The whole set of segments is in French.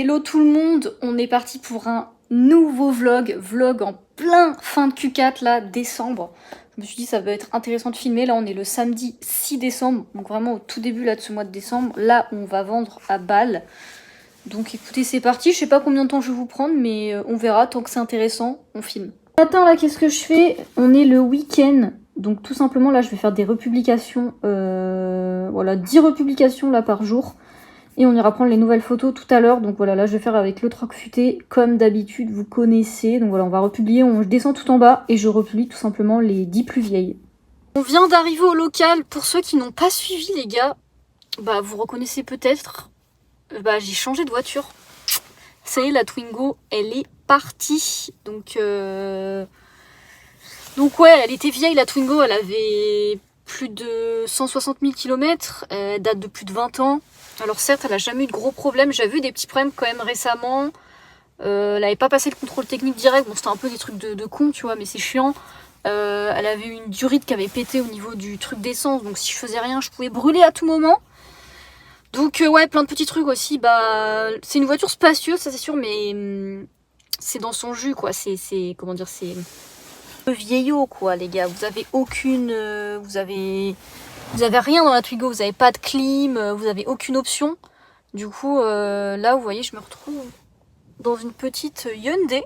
Hello tout le monde, on est parti pour un nouveau vlog en plein fin de Q4 là, décembre. Je me suis dit ça va être intéressant de filmer, là on est le samedi 6 décembre, donc vraiment au tout début là de ce mois de décembre, là on va vendre à Bâle. Donc écoutez c'est parti, je sais pas combien de temps je vais vous prendre mais on verra, tant que c'est intéressant, on filme. Ce matin là qu'est-ce que je fais? On est le week-end, donc tout simplement là je vais faire des republications, voilà 10 republications là par jour. Et on ira prendre les nouvelles photos tout à l'heure. Donc voilà, là je vais faire avec le troc futé, comme d'habitude, vous connaissez. Donc voilà, on va republier, je descends tout en bas et je republie tout simplement les 10 plus vieilles. On vient d'arriver au local. Pour ceux qui n'ont pas suivi les gars, bah vous reconnaissez peut-être, bah j'ai changé de voiture. Ça y est, la Twingo, elle est partie. Donc ouais, elle était vieille la Twingo, elle avait plus de 160 000 km, elle date de plus de 20 ans. Alors certes, elle a jamais eu de gros problèmes, j'ai vu des petits problèmes quand même récemment. Elle avait pas passé le contrôle technique direct, bon c'était un peu des trucs de con tu vois, mais c'est chiant. Elle avait eu une durite qui avait pété au niveau du truc d'essence, donc si je faisais rien, je pouvais brûler à tout moment. Donc ouais, plein de petits trucs aussi, bah c'est une voiture spacieuse, ça c'est sûr, mais c'est dans son jus quoi, c'est comment dire, c'est vieillot quoi les gars, vous avez aucune, vous avez rien dans la Twingo, vous avez pas de clim, vous avez aucune option. Du coup, là, vous voyez, je me retrouve dans une petite Hyundai.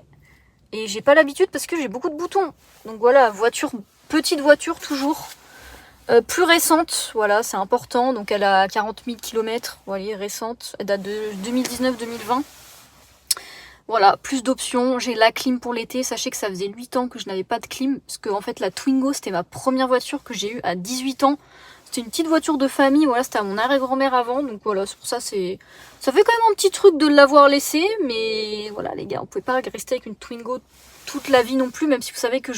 Et j'ai pas l'habitude parce que j'ai beaucoup de boutons. Donc voilà, petite voiture toujours. Plus récente, voilà, c'est important. Donc elle a 40 000 km, vous voyez, récente. Elle date de 2019-2020. Voilà, plus d'options. J'ai la clim pour l'été. Sachez que ça faisait 8 ans que je n'avais pas de clim. Parce que en fait, la Twingo, c'était ma première voiture que j'ai eue à 18 ans. C'était une petite voiture de famille, voilà, c'était à mon arrière-grand-mère avant, donc voilà, c'est pour ça, ça fait quand même un petit truc de l'avoir laissé, mais voilà les gars, on pouvait pas rester avec une Twingo toute la vie non plus, même si vous savez que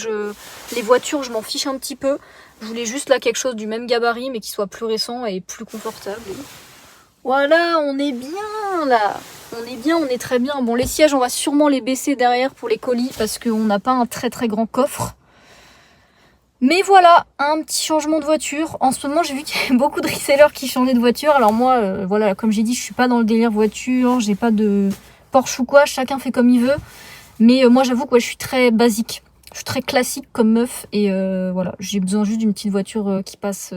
les voitures, je m'en fiche un petit peu. Je voulais juste là quelque chose du même gabarit, mais qui soit plus récent et plus confortable. Voilà, on est bien là, on est bien, on est très bien. Bon, les sièges, on va sûrement les baisser derrière pour les colis, parce qu'on n'a pas un très très grand coffre. Mais voilà, un petit changement de voiture. En ce moment, j'ai vu qu'il y avait beaucoup de resellers qui changeaient de voiture. Alors moi, voilà, comme j'ai dit, je suis pas dans le délire voiture. J'ai pas de Porsche ou quoi. Chacun fait comme il veut. Mais moi, j'avoue que je suis très basique. Je suis très classique comme meuf. Et voilà, j'ai besoin juste d'une petite voiture qui passe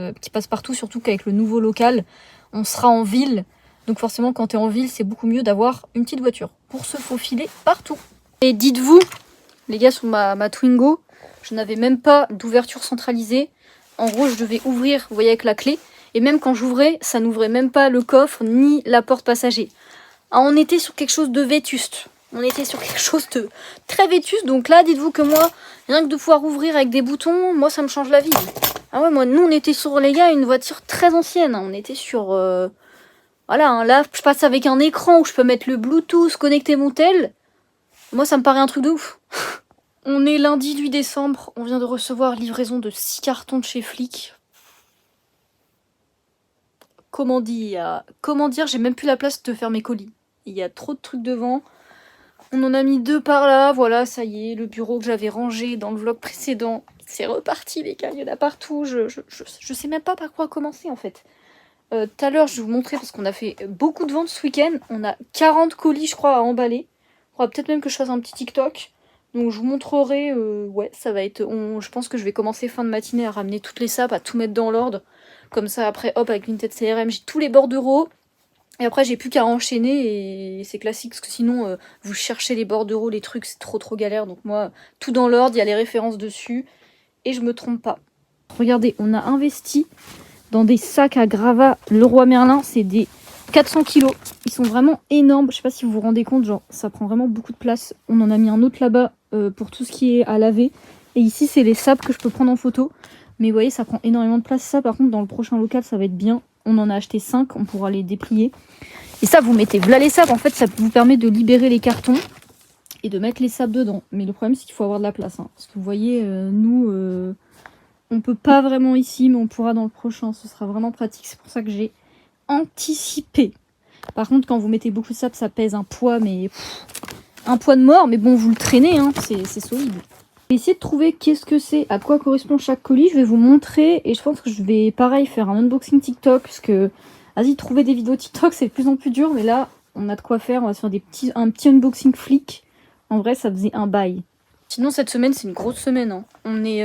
partout. Surtout qu'avec le nouveau local, on sera en ville. Donc forcément, quand t'es en ville, c'est beaucoup mieux d'avoir une petite voiture pour se faufiler partout. Et dites-vous, les gars, sur ma Twingo, je n'avais même pas d'ouverture centralisée. En gros, je devais ouvrir, vous voyez, avec la clé. Et même quand j'ouvrais, ça n'ouvrait même pas le coffre ni la porte passager. Ah, on était sur quelque chose de vétuste. On était sur quelque chose de très vétuste. Donc là, dites-vous que moi, rien que de pouvoir ouvrir avec des boutons, moi, ça me change la vie. Ah ouais, moi, nous, on était sur, les gars, une voiture très ancienne. On était sur... voilà, hein, là, je passe avec un écran où je peux mettre le Bluetooth, connecter mon tel. Moi, ça me paraît un truc de ouf. On est lundi 8 décembre, on vient de recevoir livraison de 6 cartons de chez Flic. Comment dire, j'ai même plus la place de faire mes colis. Il y a trop de trucs devant. On en a mis 2 par là, voilà, ça y est, le bureau que j'avais rangé dans le vlog précédent, c'est reparti les gars, il y en a partout, je sais même pas par quoi commencer en fait. Tout à l'heure, je vais vous montrer parce qu'on a fait beaucoup de ventes ce week-end, on a 40 colis je crois à emballer. Il faudra peut-être même que je fasse un petit TikTok. Donc je vous montrerai, ouais, ça va être... je pense que je vais commencer fin de matinée à ramener toutes les sapes, à tout mettre dans l'ordre. Comme ça, après, hop, avec une tête CRM, j'ai tous les bordereaux. Et après, j'ai plus qu'à enchaîner et c'est classique, parce que sinon, vous cherchez les bordereaux, les trucs, c'est trop galère. Donc moi, tout dans l'ordre, il y a les références dessus. Et je me trompe pas. Regardez, on a investi dans des sacs à gravats Leroy Merlin, c'est des 400 kilos. Ils sont vraiment énormes. Je sais pas si vous vous rendez compte, genre ça prend vraiment beaucoup de place. On en a mis un autre là-bas pour tout ce qui est à laver. Et ici, c'est les sapes que je peux prendre en photo. Mais vous voyez, ça prend énormément de place. Ça, par contre, dans le prochain local, ça va être bien. On en a acheté 5, on pourra les déplier. Et ça, vous mettez là les sapes. En fait, ça vous permet de libérer les cartons et de mettre les sapes dedans. Mais le problème, c'est qu'il faut avoir de la place. Hein. Parce que vous voyez, nous, on peut pas vraiment ici, mais on pourra dans le prochain. Ce sera vraiment pratique. C'est pour ça que j'ai anticipé. Par contre, quand vous mettez beaucoup de sable, ça pèse un poids, mais un poids de mort. Mais bon, vous le traînez, hein, c'est solide. Je vais essayer de trouver qu'est-ce que c'est, à quoi correspond chaque colis. Je vais vous montrer et je pense que je vais, pareil, faire un unboxing TikTok. Parce que, vas-y, trouver des vidéos TikTok, c'est de plus en plus dur. Mais là, on a de quoi faire. On va se faire un petit unboxing flic. En vrai, ça faisait un bail. Sinon, cette semaine, c'est une grosse semaine. Hein. On est,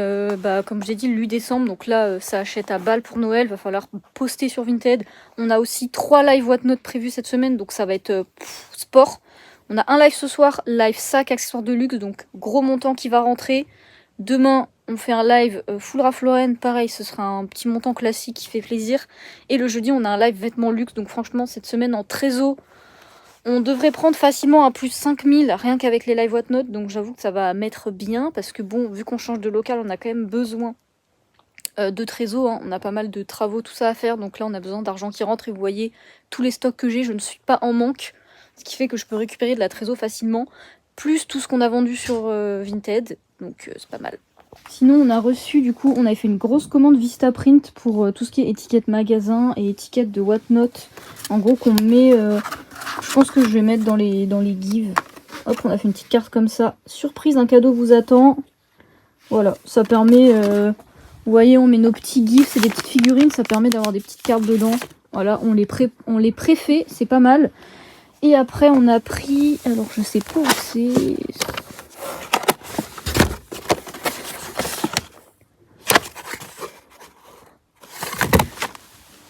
comme je l'ai dit, le 8 décembre. Donc là, ça achète à balle pour Noël. Va falloir poster sur Vinted. On a aussi 3 live Whatnot prévus cette semaine. Donc ça va être sport. On a un live ce soir, live sac, accessoires de luxe. Donc gros montant qui va rentrer. Demain, on fait un live full Ralph Lauren. Pareil, ce sera un petit montant classique qui fait plaisir. Et le jeudi, on a un live vêtements luxe. Donc franchement, cette semaine en trésor, on devrait prendre facilement un plus 5000 rien qu'avec les live Whatnot, donc j'avoue que ça va mettre bien parce que bon, vu qu'on change de local, on a quand même besoin de trésor, hein. On a pas mal de travaux, tout ça à faire, donc là on a besoin d'argent qui rentre et vous voyez tous les stocks que j'ai, je ne suis pas en manque, ce qui fait que je peux récupérer de la trésor facilement, plus tout ce qu'on a vendu sur Vinted, donc c'est pas mal. Sinon, on a reçu, du coup, on avait fait une grosse commande Vistaprint pour tout ce qui est étiquette magasin et étiquette de Whatnot. En gros, qu'on met, je pense que je vais mettre dans les gives. Hop, on a fait une petite carte comme ça. Surprise, un cadeau vous attend. Voilà, ça permet, vous voyez, on met nos petits gifs, c'est des petites figurines, ça permet d'avoir des petites cartes dedans. Voilà, on les préfait, c'est pas mal. Et après, on a pris, alors je sais pas où c'est...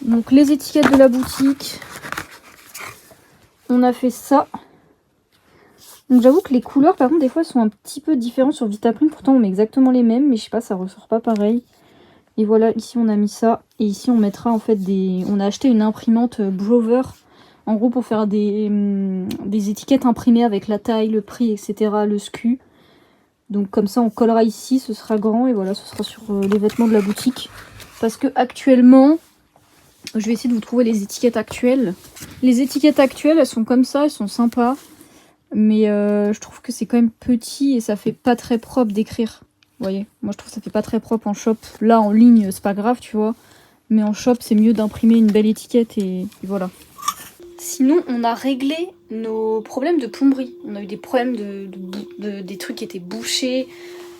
Donc les étiquettes de la boutique, on a fait ça. Donc j'avoue que les couleurs par contre des fois sont un petit peu différentes sur Vitaprint, pourtant on met exactement les mêmes, mais je sais pas, ça ressort pas pareil. Et voilà, ici on a mis ça, et ici on mettra en fait on a acheté une imprimante Brover, en gros pour faire des étiquettes imprimées avec la taille, le prix, etc., le SKU. Donc comme ça on collera ici, ce sera grand, et voilà, ce sera sur les vêtements de la boutique. Parce que actuellement... Je vais essayer de vous trouver les étiquettes actuelles. Les étiquettes actuelles, elles sont comme ça, elles sont sympas. Mais je trouve que c'est quand même petit et ça fait pas très propre d'écrire. Vous voyez, moi je trouve que ça fait pas très propre en shop. Là, en ligne, c'est pas grave, tu vois. Mais en shop, c'est mieux d'imprimer une belle étiquette et voilà. Sinon, on a réglé nos problèmes de plomberie. On a eu des problèmes des trucs qui étaient bouchés.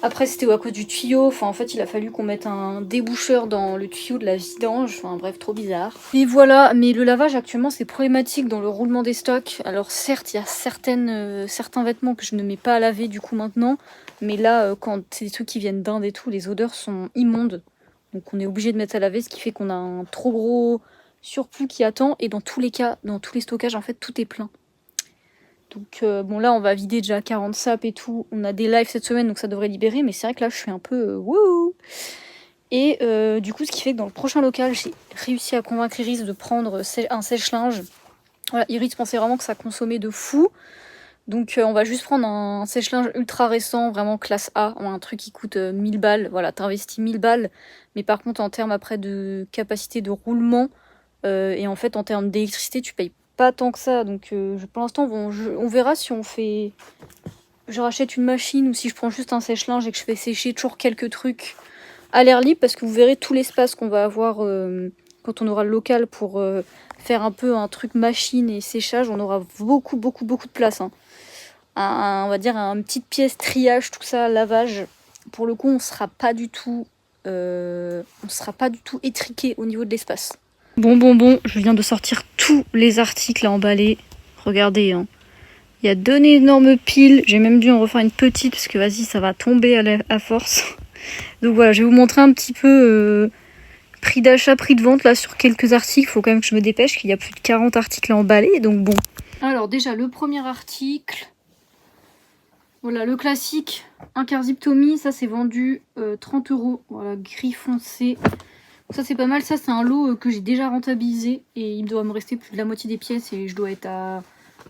Après, c'était à cause du tuyau. Enfin, en fait, il a fallu qu'on mette un déboucheur dans le tuyau de la vidange. Enfin, bref, trop bizarre. Et voilà, mais le lavage, actuellement, c'est problématique dans le roulement des stocks. Alors, certes, il y a certains vêtements que je ne mets pas à laver, du coup, maintenant. Mais là, quand c'est des trucs qui viennent d'Inde et tout, les odeurs sont immondes. Donc, on est obligé de mettre à laver, ce qui fait qu'on a un trop gros surplus qui attend. Et dans tous les cas, dans tous les stockages, en fait, tout est plein. Donc bon là on va vider déjà 40 sapes et tout. On a des lives cette semaine donc ça devrait libérer. Mais c'est vrai que là je suis un peu wouhou. Et du coup ce qui fait que dans le prochain local j'ai réussi à convaincre Iris de prendre un sèche-linge. Voilà, Iris pensait vraiment que ça consommait de fou. Donc on va juste prendre un sèche-linge ultra récent, vraiment classe A. Un truc qui coûte 1000 balles. Voilà, t'investis 1000 balles. Mais par contre en termes après de capacité de roulement et en fait en termes d'électricité tu payes pas tant que ça, donc pour l'instant on verra si on fait, je rachète une machine ou si je prends juste un sèche-linge et que je fais sécher toujours quelques trucs à l'air libre, parce que vous verrez tout l'espace qu'on va avoir quand on aura le local pour faire un peu un truc machine et séchage, on aura beaucoup de place, hein. On va dire une petite pièce triage, tout ça, lavage. Pour le coup on sera pas du tout étriqué au niveau de l'espace. Bon, je viens de sortir tous les articles à emballer. Regardez, hein. Il y a 2 énormes piles. J'ai même dû en refaire une petite parce que vas-y, ça va tomber à force. Donc voilà, je vais vous montrer un petit peu prix d'achat, prix de vente là sur quelques articles. Il faut quand même que je me dépêche, qu'il y a plus de 40 articles à emballer. Donc bon. Alors déjà, le premier article. Voilà, le classique. Un quart zip Tommy. Ça, c'est vendu 30 €. Voilà, gris foncé. Ça c'est pas mal, ça c'est un lot que j'ai déjà rentabilisé et il doit me rester plus de la moitié des pièces et je dois être à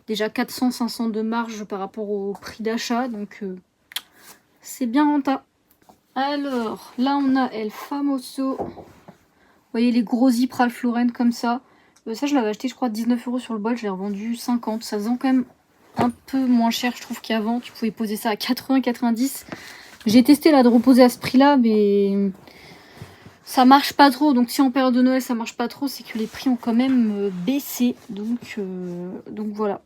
déjà 400-500 de marge par rapport au prix d'achat, donc c'est bien rentable. Alors là on a El Famoso, vous voyez les gros zips Ralph Lauren comme ça. Ça je l'avais acheté je crois 19 € sur le bol, je l'ai revendu 50, ça se vend quand même un peu moins cher je trouve qu'avant, tu pouvais poser ça à 80-90. J'ai testé là de reposer à ce prix là mais... ça marche pas trop, donc si en période de Noël ça marche pas trop, c'est que les prix ont quand même baissé, donc voilà.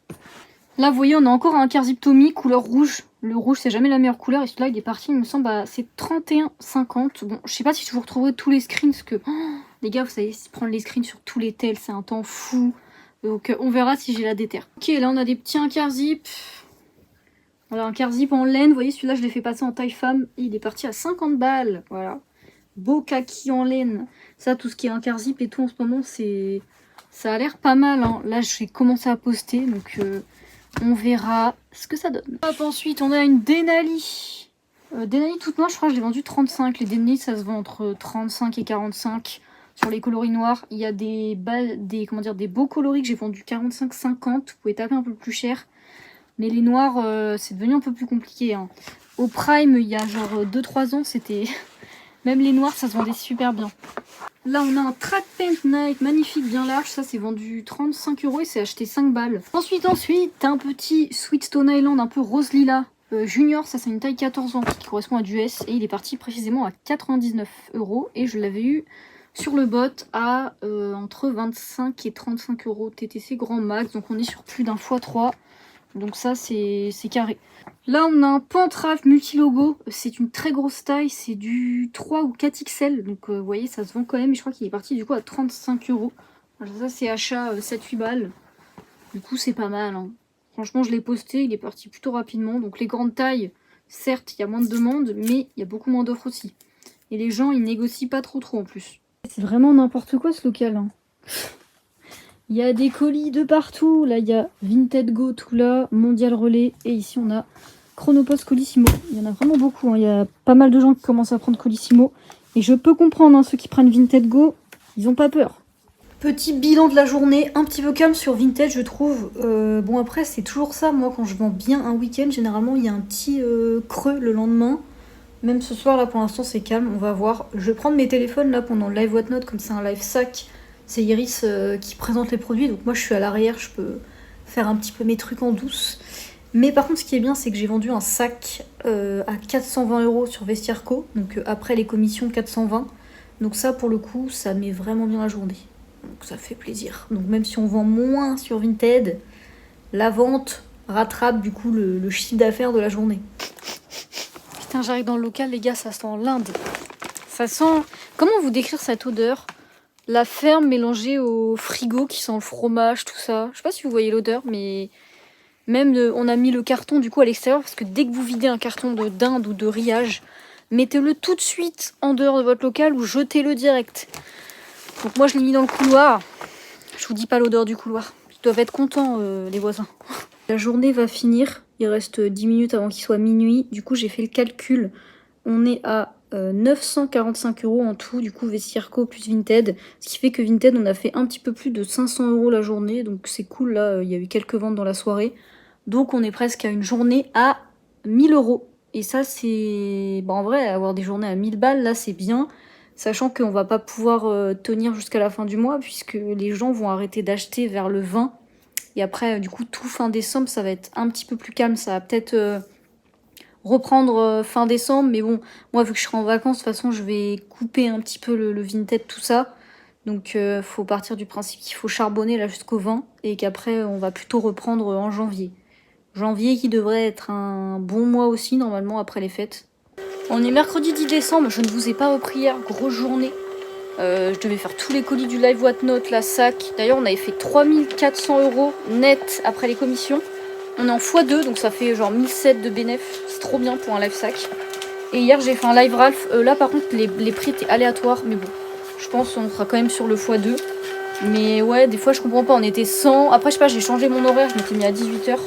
Là vous voyez on a encore un quart zip Tommy couleur rouge, le rouge c'est jamais la meilleure couleur et celui-là il est parti il me semble c'est 31,50. Bon je sais pas si je vous retrouverai tous les screens parce que les gars vous savez prendre les screens sur tous les tels c'est un temps fou, Donc on verra si j'ai la déterre. Ok, là on a des petits incar zip. Voilà, un car zip en laine. Vous voyez, celui-là je l'ai fait passer en taille femme. Et il est parti à 50 balles. Voilà. Beau kaki en laine. Ça, tout ce qui est un car zip et tout en ce moment, c'est... ça a l'air pas mal. Hein. Là, je vais commencer à poster. Donc on verra ce que ça donne. Hop, ensuite, on a une Denali. Denali toute noire, je crois que je l'ai vendu 35. Les Denali, ça se vend entre 35 et 45. Sur les coloris noirs, il y a des beaux coloris que j'ai vendus 45-50. Vous pouvez taper un peu plus cher. Mais les noirs, c'est devenu un peu plus compliqué. Hein. Au Prime, il y a genre 2-3 ans, c'était... Même les noirs, ça se vendait super bien. Là, on a un Track Paint Night magnifique, bien large. Ça, c'est vendu 35 € et c'est acheté 5 balles. Ensuite, un petit Sweet Stone Island un peu rose lilas. Junior, ça c'est une taille 14 ans qui correspond à du S. Et il est parti précisément à 99 €. Et je l'avais eu sur le bot à entre 25 et 35 € TTC grand max. Donc on est sur plus d'un x3. Donc ça c'est carré. Là on a un Pantraf multilogo. C'est une très grosse taille. C'est du 3 ou 4 XL. Donc vous voyez ça se vend quand même. Et je crois qu'il est parti du coup à 35 €. Alors ça c'est achat 7-8 balles. Du coup c'est pas mal. Hein. Franchement je l'ai posté. Il est parti plutôt rapidement. Donc les grandes tailles, certes il y a moins de demandes. Mais il y a beaucoup moins d'offres aussi. Et les gens ils négocient pas trop en plus. C'est vraiment n'importe quoi ce local. Hein. Il y a des colis de partout. Là, il y a Vinted Go, tout là, Mondial Relais. Et ici, on a Chronopost Colissimo. Il y en a vraiment beaucoup. Hein. Il y a pas mal de gens qui commencent à prendre Colissimo. Et je peux comprendre, hein, ceux qui prennent Vinted Go, ils ont pas peur. Petit bilan de la journée, un petit peu calme sur Vinted, je trouve. Bon, après, c'est toujours ça. Moi, quand je vends bien un week-end, généralement, il y a un petit creux le lendemain. Même ce soir, là, pour l'instant, c'est calme. On va voir. Je vais prendre mes téléphones, là, pendant le live Whatnot, comme c'est un live sac. C'est Iris qui présente les produits. Donc moi, je suis à l'arrière. Je peux faire un petit peu mes trucs en douce. Mais par contre, ce qui est bien, c'est que j'ai vendu un sac à 420 € sur Vestiaire.co. Donc après les commissions, 420. Donc ça, pour le coup, ça met vraiment bien la journée. Donc ça fait plaisir. Donc même si on vend moins sur Vinted, la vente rattrape du coup le chiffre d'affaires de la journée. Putain, j'arrive dans le local, les gars, ça sent l'Inde. Ça sent... Comment vous décrire cette odeur? La ferme mélangée au frigo qui sent le fromage, tout ça. Je sais pas si vous voyez l'odeur, mais... Même on a mis le carton du coup à l'extérieur, parce que dès que vous videz un carton de dinde ou de rillage, mettez-le tout de suite en dehors de votre local ou jetez-le direct. Donc moi je l'ai mis dans le couloir. Je vous dis pas l'odeur du couloir. Ils doivent être contents, les voisins. La journée va finir. Il reste 10 minutes avant qu'il soit minuit. Du coup, j'ai fait le calcul. On est à 945 € en tout. Du coup, Vestiaire.co plus Vinted. Ce qui fait que Vinted, on a fait un petit peu plus de 500 € la journée. Donc c'est cool. Là, il y a eu quelques ventes dans la soirée. Donc on est presque à une journée à 1000 €. Et ça, c'est... Bah, en vrai, avoir des journées à 1000 balles, là, c'est bien. Sachant qu'on va pas pouvoir tenir jusqu'à la fin du mois. Puisque les gens vont arrêter d'acheter vers le 20. Et après, du coup, tout fin décembre, ça va être un petit peu plus calme. Ça va peut-être reprendre fin décembre. Mais bon, moi, vu que je serai en vacances, de toute façon, je vais couper un petit peu le Vinted, tout ça. Donc, faut partir du principe qu'il faut charbonner là jusqu'au 20. Et qu'après, on va plutôt reprendre en janvier. Janvier qui devrait être un bon mois aussi, normalement, après les fêtes. On est mercredi 10 décembre. Je ne vous ai pas repris hier. Grosse journée. Je devais faire tous les colis du live Whatnot, la sac. D'ailleurs, on avait fait 3400 € net après les commissions. On est en x2, donc ça fait genre 1700 de bénéf. C'est trop bien pour un live sac. Et hier, j'ai fait un live Ralph. Là, par contre, les prix étaient aléatoires. Mais bon, je pense qu'on sera quand même sur le x2. Mais ouais, des fois, je comprends pas. On était 100. Après, je sais pas, j'ai changé mon horaire. Je m'étais mis à 18 h.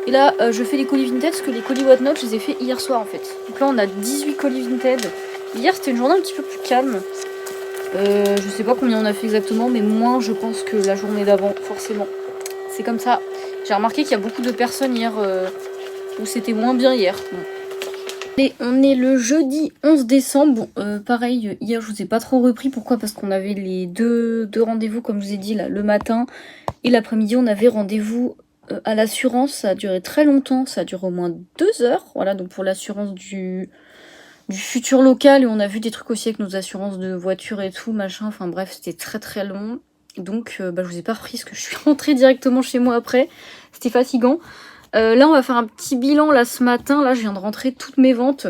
Et là, je fais les colis Vinted parce que les colis Whatnot, je les ai fait hier soir en fait. Donc là, on a 18 colis Vinted. Hier, c'était une journée un petit peu plus calme. Je sais pas combien on a fait exactement, mais moins je pense que la journée d'avant, forcément. C'est comme ça. J'ai remarqué qu'il y a beaucoup de personnes hier où c'était moins bien hier. Bon. Et on est le jeudi 11 décembre. Bon, pareil, hier je vous ai pas trop repris. Pourquoi? Parce qu'on avait les deux rendez-vous, comme je vous ai dit, là, le matin. Et l'après-midi, on avait rendez-vous à l'assurance. Ça a duré très longtemps. Ça a duré au moins 2 heures. Voilà, donc pour l'assurance du futur local, et on a vu des trucs aussi avec nos assurances de voiture et tout, machin, enfin bref, c'était très très long. Donc je vous ai pas repris parce que je suis rentrée directement chez moi après, c'était fatigant. Là on va faire un petit bilan là ce matin, là je viens de rentrer toutes mes ventes.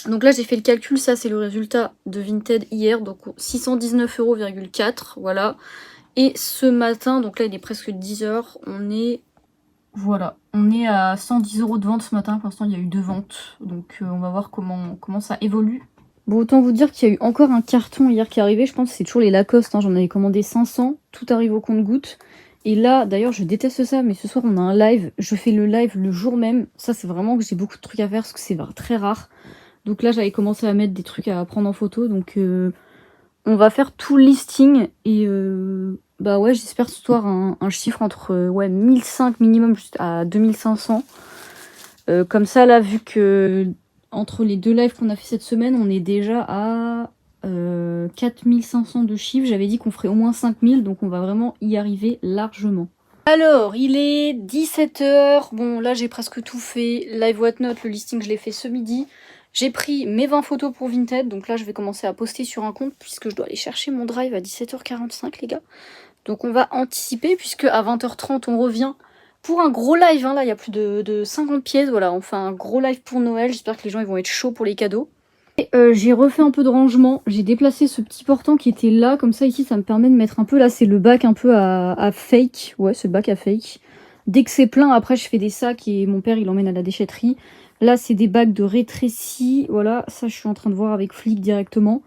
Donc là j'ai fait le calcul, ça c'est le résultat de Vinted hier, donc 619,4 €, voilà. Et ce matin, donc là il est presque 10h, on est... Voilà, on est à 110 € de vente ce matin. Pour l'instant il y a eu 2 ventes, donc on va voir comment ça évolue. Bon, autant vous dire qu'il y a eu encore un carton hier qui est arrivé. Je pense que c'est toujours les Lacoste, hein. J'en avais commandé 500, tout arrive au compte-gouttes. Et là, d'ailleurs, je déteste ça, mais ce soir, on a un live. Je fais le live le jour même. Ça, c'est vraiment que j'ai beaucoup de trucs à faire, parce que c'est très rare. Donc là, j'avais commencé à mettre des trucs à prendre en photo. Donc, on va faire tout le listing. Et bah ouais, j'espère ce soir un chiffre entre 1500 minimum à 2500. Comme ça, là, vu que entre les 2 lives qu'on a fait cette semaine, on est déjà à 4500 de chiffre. J'avais dit qu'on ferait au moins 5000, donc on va vraiment y arriver largement. Alors, il est 17h. Bon, là, j'ai presque tout fait. Live Whatnot, le listing, je l'ai fait ce midi. J'ai pris mes 20 photos pour Vinted. Donc là, je vais commencer à poster sur un compte, puisque je dois aller chercher mon drive à 17h45, les gars. Donc on va anticiper, puisque à 20h30, on revient pour un gros live. Hein. Là, il y a plus de 50 pièces. Voilà, on fait un gros live pour Noël. J'espère que les gens ils vont être chauds pour les cadeaux. J'ai refait un peu de rangement, j'ai déplacé ce petit portant qui était là, comme ça ici ça me permet de mettre un peu, là c'est le bac un peu à fake, ouais c'est le bac à fake. Dès que c'est plein, après je fais des sacs et mon père il emmène à la déchetterie. Là c'est des bacs de rétrécis, voilà, ça je suis en train de voir avec Flick directement.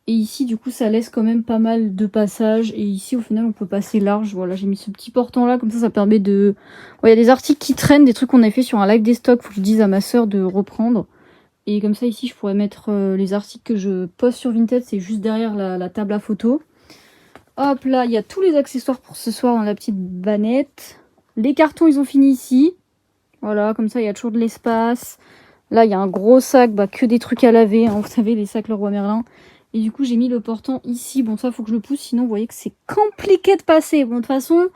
Et ici du coup ça laisse quand même pas mal de passages, et ici au final on peut passer large, voilà j'ai mis ce petit portant là, comme ça permet de... Ouais, il y a des articles qui traînent, des trucs qu'on a fait sur un live des stocks, faut que je dise à ma soeur de reprendre. Et comme ça, ici, je pourrais mettre les articles que je poste sur Vinted. C'est juste derrière la table à photo. Hop, là, il y a tous les accessoires pour ce soir dans la petite bannette. Les cartons, ils ont fini ici. Voilà, comme ça, il y a toujours de l'espace. Là, il y a un gros sac, bah, que des trucs à laver. Hein, vous savez, les sacs Leroy Merlin. Et du coup, j'ai mis le portant ici. Bon, ça, faut que je le pousse. Sinon, vous voyez que c'est compliqué de passer. Bon, de toute façon,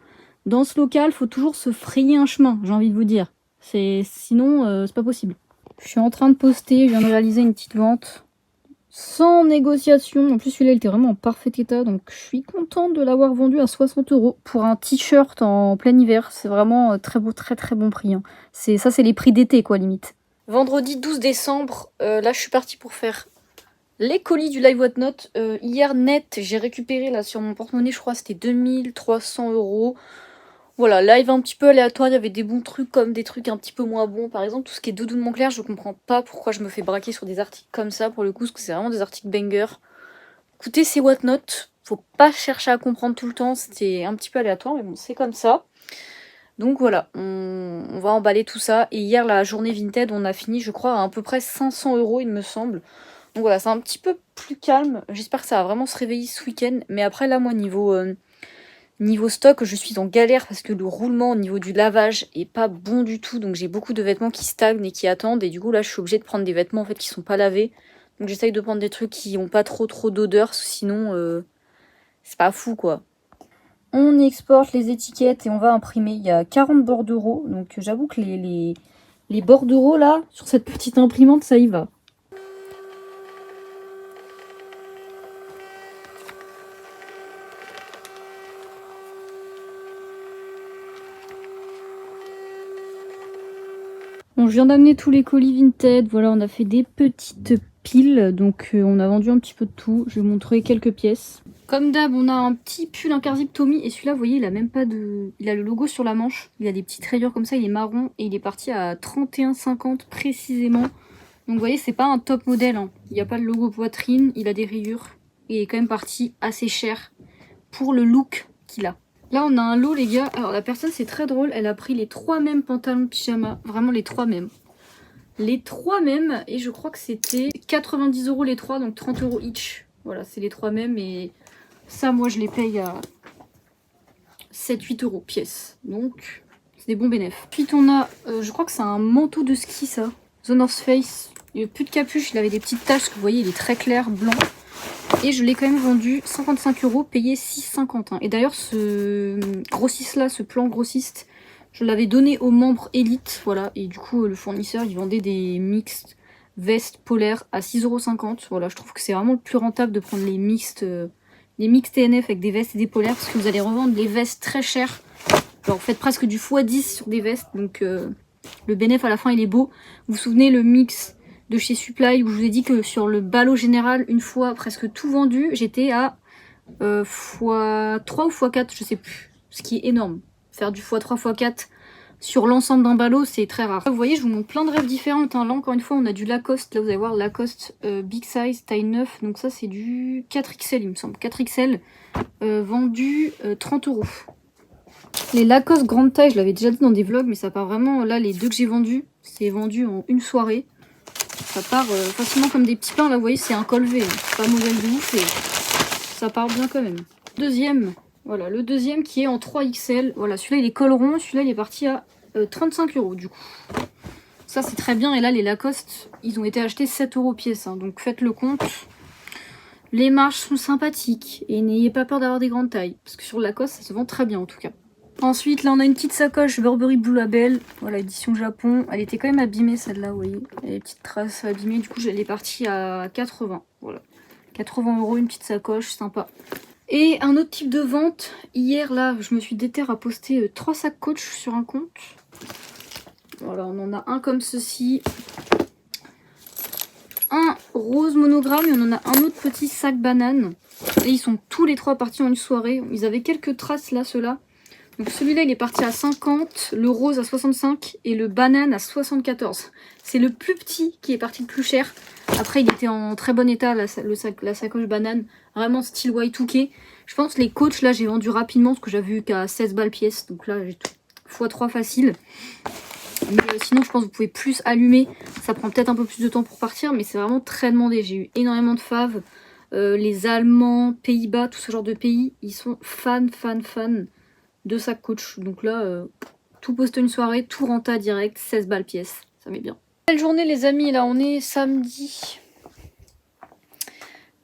dans ce local, faut toujours se frayer un chemin, j'ai envie de vous dire. Sinon, c'est pas possible. Je suis en train de poster, je viens de réaliser une petite vente sans négociation. En plus, celui-là, il était vraiment en parfait état. Donc, je suis contente de l'avoir vendu à 60 € pour un t-shirt en plein hiver. C'est vraiment très beau, très très bon prix. Hein. Ça, c'est les prix d'été, quoi, limite. Vendredi 12 décembre, là, je suis partie pour faire les colis du Live Whatnot. Hier, net, j'ai récupéré là sur mon porte-monnaie, je crois, c'était 2300 €. Voilà, live un petit peu aléatoire, il y avait des bons trucs comme des trucs un petit peu moins bons. Par exemple, tout ce qui est Doudou de Montclair, je comprends pas pourquoi je me fais braquer sur des articles comme ça, pour le coup, parce que c'est vraiment des articles banger. Écoutez, c'est Whatnot, faut pas chercher à comprendre tout le temps, c'était un petit peu aléatoire, mais bon, c'est comme ça. Donc voilà, on va emballer tout ça. Et hier, la journée Vinted, on a fini, je crois, à peu près 500 €, il me semble. Donc voilà, c'est un petit peu plus calme. J'espère que ça va vraiment se réveiller ce week-end. Mais après, là, moi, niveau stock, je suis en galère parce que le roulement au niveau du lavage est pas bon du tout. Donc j'ai beaucoup de vêtements qui stagnent et qui attendent. Et du coup, là, je suis obligée de prendre des vêtements en fait qui sont pas lavés. Donc j'essaye de prendre des trucs qui ont pas trop d'odeur. Sinon, c'est pas fou, quoi. On exporte les étiquettes et on va imprimer. Il y a 40 bordereaux. Donc j'avoue que les bordereaux, là, sur cette petite imprimante, ça y va. Bon, je viens d'amener tous les colis Vinted. Voilà, on a fait des petites piles. Donc, on a vendu un petit peu de tout. Je vais vous montrer quelques pièces. Comme d'hab, on a un petit pull Incarzip Tommy. Et celui-là, vous voyez, il a même pas de... Il a le logo sur la manche. Il a des petites rayures comme ça. Il est marron. Et il est parti à 31,50 précisément. Donc, vous voyez, c'est pas un top modèle. Hein. Il n'y a pas le logo poitrine. Il a des rayures. Et il est quand même parti assez cher pour le look qu'il a. Là, on a un lot, les gars. Alors, la personne, c'est très drôle. Elle a pris les 3 mêmes pantalons pyjama. Vraiment, les 3 mêmes. Les 3 mêmes. Et je crois que c'était 90 € les 3. Donc 30 € each. Voilà, c'est les 3 mêmes. Et ça, moi, je les paye à 7-8 € pièce. Donc, c'est des bons bénéfices. Ensuite, on a... je crois que c'est un manteau de ski, ça. The North Face. Il n'y a plus de capuche. Il avait des petites taches. Vous voyez, il est très clair, blanc. Et je l'ai quand même vendu 55 €, payé 6,50 €. Et d'ailleurs, ce grossiste-là, ce plan grossiste, je l'avais donné aux membres élites. Voilà. Et du coup, le fournisseur, il vendait des mixtes vestes polaires à 6,50 €. Voilà, je trouve que c'est vraiment le plus rentable de prendre les mixtes TNF avec des vestes et des polaires. Parce que vous allez revendre les vestes très chères. Alors, vous faites presque du x10 sur des vestes. Donc, le bénéfice à la fin, il est beau. Vous vous souvenez, le mix de chez Supply où je vous ai dit que sur le ballot général, une fois presque tout vendu, j'étais à x3 ou x4, je sais plus. Ce qui est énorme. Faire du x3, x4 sur l'ensemble d'un ballot, c'est très rare. Vous voyez, je vous montre plein de rêves différentes. Hein. Là, encore une fois, on a du Lacoste. Là, vous allez voir Lacoste Big Size, taille 9. Donc ça, c'est du 4XL, il me semble. 4XL, vendu 30 €. Les Lacoste grande taille, je l'avais déjà dit dans des vlogs, mais ça part vraiment... Là, les deux que j'ai vendus, c'est vendu en une soirée. Ça part facilement comme des petits pains. Là, vous voyez, c'est un col V. Hein. C'est pas modèle de ouf et ça part bien quand même. Deuxième, voilà, le deuxième qui est en 3XL. Voilà, celui-là, il est col rond. Celui-là, il est parti à 35 € du coup. Ça, c'est très bien. Et là, les Lacoste, ils ont été achetés 7 € pièce. Hein. Donc, faites le compte. Les marges sont sympathiques. Et n'ayez pas peur d'avoir des grandes tailles. Parce que sur le Lacoste, ça se vend très bien en tout cas. Ensuite, là, on a une petite sacoche Burberry Blue Label. Voilà, édition Japon. Elle était quand même abîmée, celle-là, vous voyez. Elle a des petites traces abîmées. Du coup, elle est partie à 80. Voilà. 80 €, une petite sacoche, sympa. Et un autre type de vente. Hier, là, je me suis déterre à poster 3 sacs Coach sur un compte. Voilà, on en a un comme ceci. Un rose monogramme et on en a un autre petit sac banane. Et ils sont tous les trois partis en une soirée. Ils avaient quelques traces là, ceux-là. Donc celui-là, il est parti à 50, le rose à 65 et le banane à 74. C'est le plus petit qui est parti le plus cher. Après, il était en très bon état, la sacoche banane. Vraiment style Y2K. Je pense que les Coach, là, j'ai vendu rapidement parce que j'avais vu qu'à 16 balles pièce. Donc là, j'ai tout x3 facile. Mais sinon, je pense que vous pouvez plus allumer. Ça prend peut-être un peu plus de temps pour partir, mais c'est vraiment très demandé. J'ai eu énormément de faves. Les Allemands, Pays-Bas, tout ce genre de pays, ils sont fans de sacs Coach. Donc là, tout poste une soirée, tout renta direct, 16 balles pièce. Ça met bien. Belle journée les amis, là on est samedi.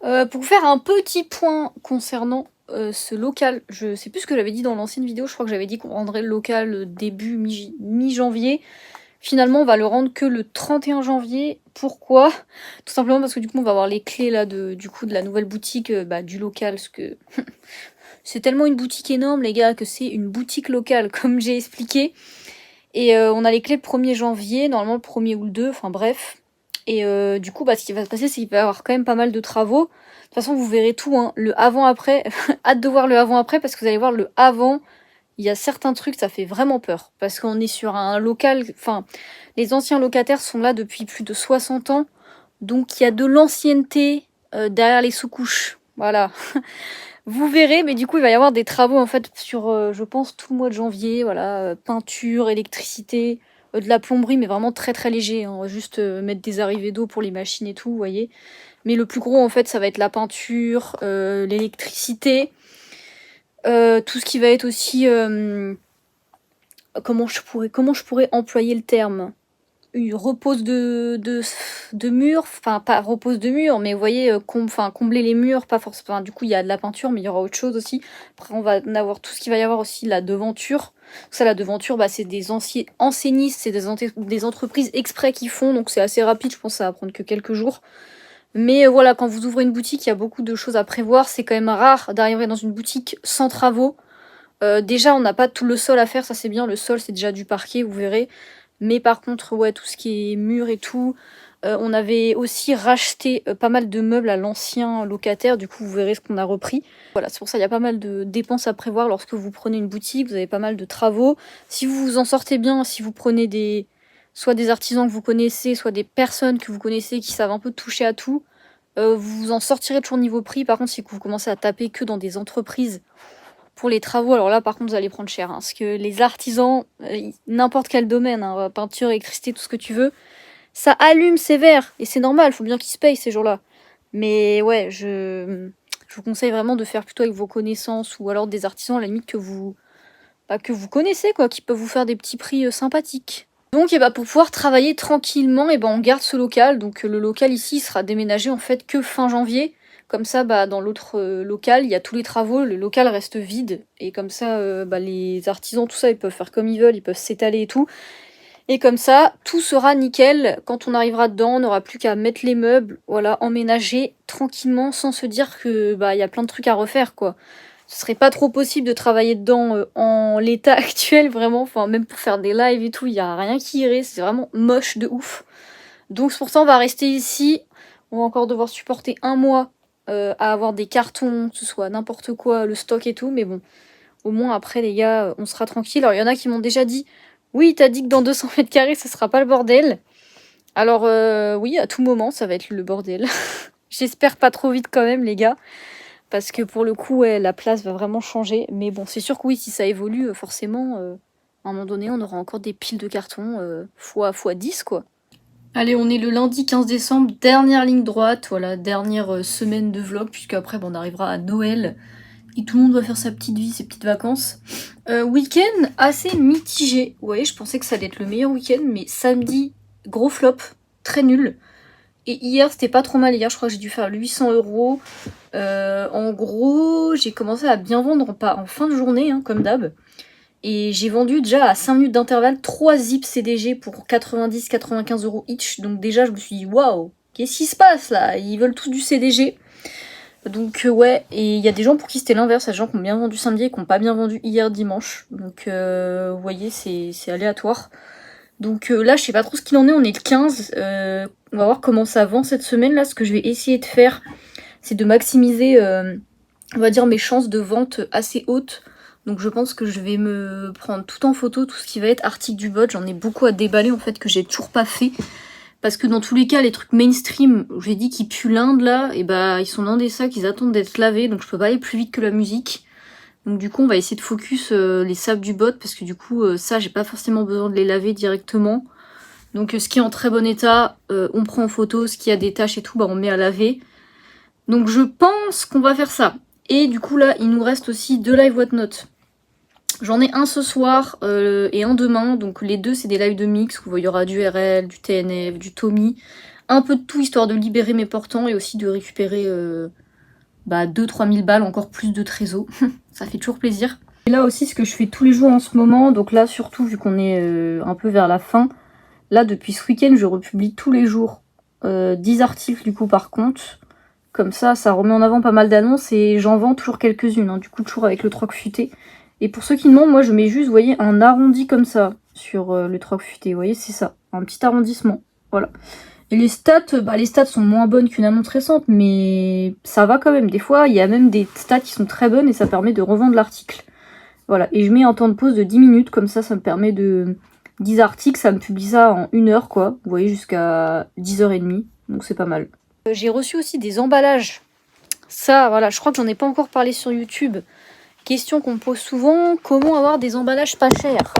Pour vous faire un petit point concernant ce local, je sais plus ce que j'avais dit dans l'ancienne vidéo, je crois que j'avais dit qu'on rendrait le local début mi-janvier. Finalement on va le rendre que le 31 janvier. Pourquoi? Tout simplement parce que du coup on va avoir les clés là de la nouvelle boutique du local, parce que c'est tellement une boutique énorme les gars que c'est une boutique locale comme j'ai expliqué. Et on a les clés le 1er janvier, normalement le 1er ou le 2, enfin bref. Et du coup, ce qui va se passer, c'est qu'il va y avoir quand même pas mal de travaux. De toute façon, vous verrez tout, hein, le avant-après. Hâte de voir le avant-après, parce que vous allez voir le avant. Il y a certains trucs, ça fait vraiment peur. Parce qu'on est sur un local... Enfin, les anciens locataires sont là depuis plus de 60 ans. Donc, il y a de l'ancienneté derrière les sous-couches. Voilà. Vous verrez, mais du coup, il va y avoir des travaux, en fait, sur, je pense, tout le mois de janvier. Voilà, peinture, électricité, de la plomberie, mais vraiment très très léger. Hein. On va juste mettre des arrivées d'eau pour les machines et tout, vous voyez. Mais le plus gros, en fait, ça va être la peinture, l'électricité, tout ce qui va être aussi... comment je pourrais employer le terme? Une repose de murs, enfin pas repose de murs, mais vous voyez, combler les murs, pas forcément. Enfin, du coup, il y a de la peinture, mais il y aura autre chose aussi. Après, on va en avoir tout ce qu'il va y avoir aussi, la devanture. Ça, la devanture, c'est des enseignistes, c'est des entreprises exprès qui font, donc c'est assez rapide, je pense que ça va prendre que quelques jours. Mais voilà, quand vous ouvrez une boutique, il y a beaucoup de choses à prévoir. C'est quand même rare d'arriver dans une boutique sans travaux. Déjà, on n'a pas tout le sol à faire, ça c'est bien. Le sol, c'est déjà du parquet, vous verrez. Mais par contre, ouais, tout ce qui est mur et tout, on avait aussi racheté pas mal de meubles à l'ancien locataire, du coup vous verrez ce qu'on a repris. Voilà, c'est pour ça qu'il y a pas mal de dépenses à prévoir lorsque vous prenez une boutique, vous avez pas mal de travaux. Si vous vous en sortez bien, si vous prenez soit des artisans que vous connaissez, soit des personnes que vous connaissez qui savent un peu toucher à tout, vous vous en sortirez toujours niveau prix. Par contre, si vous commencez à taper que dans des entreprises pour les travaux, alors là par contre vous allez prendre cher, hein, parce que les artisans, n'importe quel domaine, hein, peinture, électricité, tout ce que tu veux, ça allume sévère, et c'est normal, faut bien qu'ils se payent ces jours-là. Mais ouais, je vous conseille vraiment de faire plutôt avec vos connaissances, ou alors des artisans à la limite que vous connaissez, quoi, qui peuvent vous faire des petits prix sympathiques. Donc pour pouvoir travailler tranquillement, on garde ce local, donc le local ici sera déménagé en fait que fin janvier. Comme ça, dans l'autre local, il y a tous les travaux, le local reste vide. Et comme ça, les artisans, tout ça, ils peuvent faire comme ils veulent, ils peuvent s'étaler et tout. Et comme ça, tout sera nickel. Quand on arrivera dedans, on n'aura plus qu'à mettre les meubles, voilà, emménager tranquillement, sans se dire que il y a plein de trucs à refaire, quoi. Ce serait pas trop possible de travailler dedans en l'état actuel, vraiment. Enfin, même pour faire des lives et tout, il n'y a rien qui irait. C'est vraiment moche de ouf. Donc c'est pour ça, on va rester ici. On va encore devoir supporter un mois à avoir des cartons, que ce soit n'importe quoi, le stock et tout, mais bon, au moins après les gars, on sera tranquille. Alors il y en a qui m'ont déjà dit, oui t'as dit que dans 200 mètres carrés ça sera pas le bordel. Alors oui, à tout moment ça va être le bordel. J'espère pas trop vite quand même les gars, parce que pour le coup ouais, la place va vraiment changer. Mais bon, c'est sûr que oui, si ça évolue, forcément, à un moment donné on aura encore des piles de cartons fois 10 quoi. Allez, on est le lundi 15 décembre, dernière ligne droite, voilà, dernière semaine de vlog, puisque après on arrivera à Noël et tout le monde va faire sa petite vie, ses petites vacances. Week-end assez mitigé, vous voyez, je pensais que ça allait être le meilleur week-end, mais samedi, gros flop, très nul. Et hier, c'était pas trop mal, hier je crois que j'ai dû faire 800 €. En gros, j'ai commencé à bien vendre en fin de journée, hein, comme d'hab. Et j'ai vendu déjà à 5 minutes d'intervalle 3 zips CDG pour 90-95 € each. Donc déjà je me suis dit waouh, qu'est-ce qui se passe là? Ils veulent tous du CDG. Donc ouais, et il y a des gens pour qui c'était l'inverse, il y a des gens qui ont bien vendu samedi et qui n'ont pas bien vendu hier dimanche. Donc vous voyez, c'est aléatoire. Donc là je sais pas trop ce qu'il en est, on est le 15. On va voir comment ça avance cette semaine là. Ce que je vais essayer de faire, c'est de maximiser on va dire mes chances de vente assez hautes. Donc je pense que je vais me prendre tout en photo, tout ce qui va être article du bot. J'en ai beaucoup à déballer en fait que j'ai toujours pas fait. Parce que dans tous les cas, les trucs mainstream, j'ai dit qu'ils puent l'Inde là, et bah ils sont dans des sacs, ils attendent d'être lavés, donc je peux pas aller plus vite que la musique. Donc du coup on va essayer de focus les sables du bot, parce que du coup ça j'ai pas forcément besoin de les laver directement. Donc ce qui est en très bon état, on prend en photo, ce qui a des taches et tout, bah on met à laver. Donc je pense qu'on va faire ça. Et du coup là, il nous reste aussi 2 live whatnot. J'en ai un ce soir et un demain, donc les deux c'est des lives de mix où il y aura du RL, du TNF, du Tommy, un peu de tout histoire de libérer mes portants et aussi de récupérer 2-3 000 balles, encore plus de trésor, ça fait toujours plaisir. Et là aussi ce que je fais tous les jours en ce moment, donc là surtout vu qu'on est un peu vers la fin, là depuis ce week-end je republie tous les jours 10 articles du coup par compte. Comme ça remet en avant pas mal d'annonces et j'en vends toujours quelques-unes, hein, du coup toujours avec le troc futé. Et pour ceux qui demandent, moi je mets juste, vous voyez, un arrondi comme ça sur le troc futé. Vous voyez, c'est ça, un petit arrondissement. Voilà. Et les stats sont moins bonnes qu'une annonce récente, mais ça va quand même. Des fois, il y a même des stats qui sont très bonnes et ça permet de revendre l'article. Voilà. Et je mets un temps de pause de 10 minutes, comme ça me permet de 10 articles, ça me publie ça en 1 heure, quoi. Vous voyez, jusqu'à 10h30. Donc c'est pas mal. J'ai reçu aussi des emballages. Ça, voilà, je crois que j'en ai pas encore parlé sur YouTube. Question qu'on me pose souvent, comment avoir des emballages pas chers?